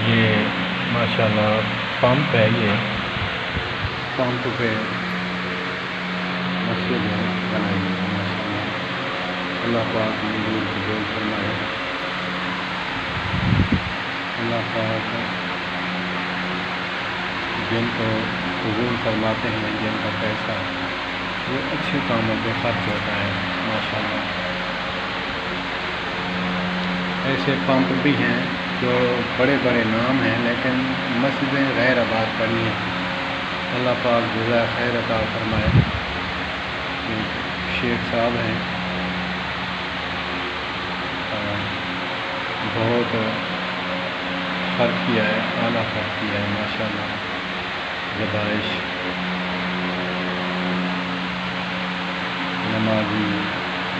یہ ماشاءاللہ پمپ ہے، یہ پمپ پہ مسجد بنائی ہے ماشاءاللہ۔ اللہ پاک منظور قبول فرمائے، اللہ پاک جن کو قبول فرماتے ہیں، جن کا پیسہ وہ اچھے کاموں پہ خرچ ہوتا ہے ماشاءاللہ۔ ایسے پمپ بھی ہیں جو بڑے بڑے نام ہیں لیکن مسجدیں غیر آباد پڑی ہیں۔ اللہ پاک جزائے خیر عطا فرمائے۔ ایک شیخ صاحب ہیں، بہت خرچ کیا ہے، اعلیٰ خرچ کیا ہے ماشاءاللہ۔ زبائش، نمازی،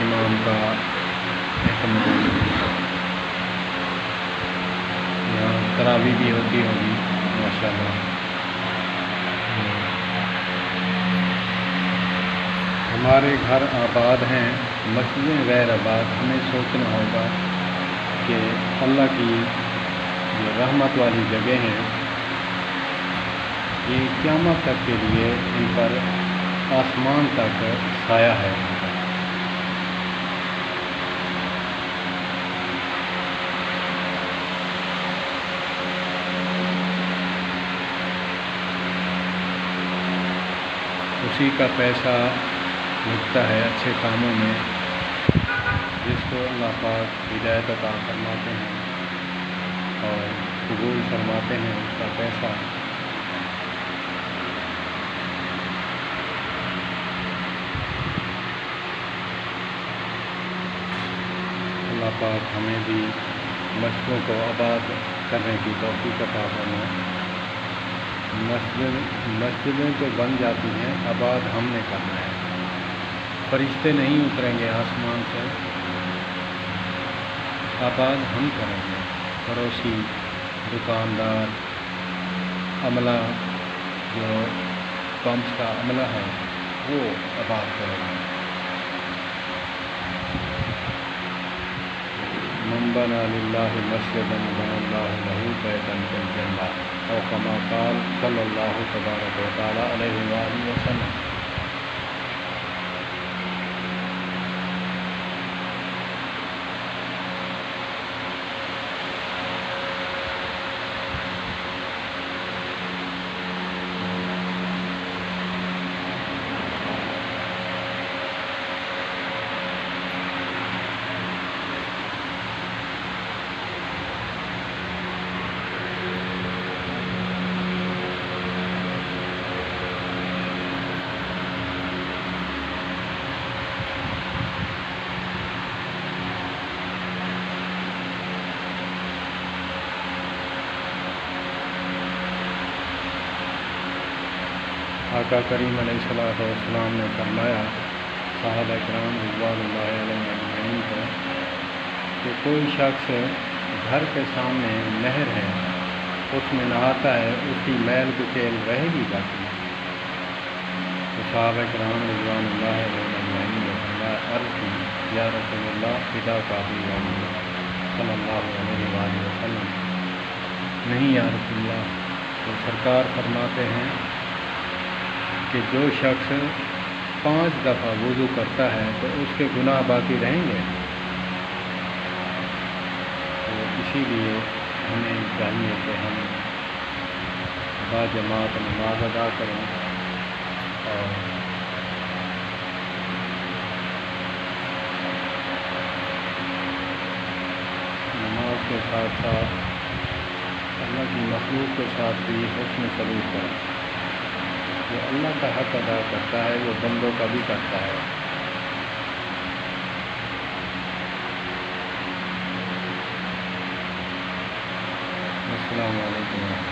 امام کا اہتمام، یہاں تراویح بھی ہوتی ہوگی ماشاءاللہ۔ ہمارے گھر آباد ہیں، مسجدیں غیر آباد۔ ہمیں سوچنا ہوگا کہ اللہ کی جو رحمت والی جگہ ہیں، یہ قیامت تک کے لیے ان پر آسمان تک سایہ ہے۔ اسی کا پیسہ لگتا ہے اچھے کاموں میں، جس کو اللہ پاک ہدایت عطا فرماتے ہیں اور قبول فرماتے ہیں اس کا پیسہ۔ اللہ پاک ہمیں بھی مسجدوں کو آباد کرنے کی توفیق عطا فرمائے۔ مسجدیں تو بن جاتی ہیں، آباد ہم نے کرنا ہے۔ فرشتے نہیں اتریں گے آسمان سے، آباد ہم کریں گے۔ پڑوسی، دکاندار، عملہ، جو پمپس کا عملہ ہے وہ آباد کریں گے۔ من بنى لله مسجدا بنى الله له بيتا في الجنة او كما قال صلی اللہ تبارک و تعالی علیہ وآلہ وسلم۔ آقا کریم علیہ الصلوۃ والسلام نے فرمایا صحابہ کرام رضوان اللہ علیہم اجمعین کو کہ کوئی شخص گھر کے سامنے نہر ہے، اس میں نہاتا ہے، اس کی میل کچیل رہے گی باقی؟ تو صحابہ کرام رضوان اللہ علیہم اجمعین نے فرمایا، عرض کی یا رسول اللہ فدا کا بھی صلی اللہ علیہ وآلہ وسلم، نہیں یا رسول اللہ۔ تو سرکار فرماتے ہیں کہ جو شخص 5 دفعہ وضو کرتا ہے تو اس کے گناہ باقی رہیں گے۔ تو اسی لیے ہمیں چاہیے کہ ہم باجماعت نماز ادا کریں اور نماز کے ساتھ ساتھ اللہ کی مخلوق کے ساتھ بھی حسن سلوک کریں۔ جو اللہ کا حق ادا کرتا ہے وہ بندوں کا بھی کرتا ہے۔ السلام علیکم۔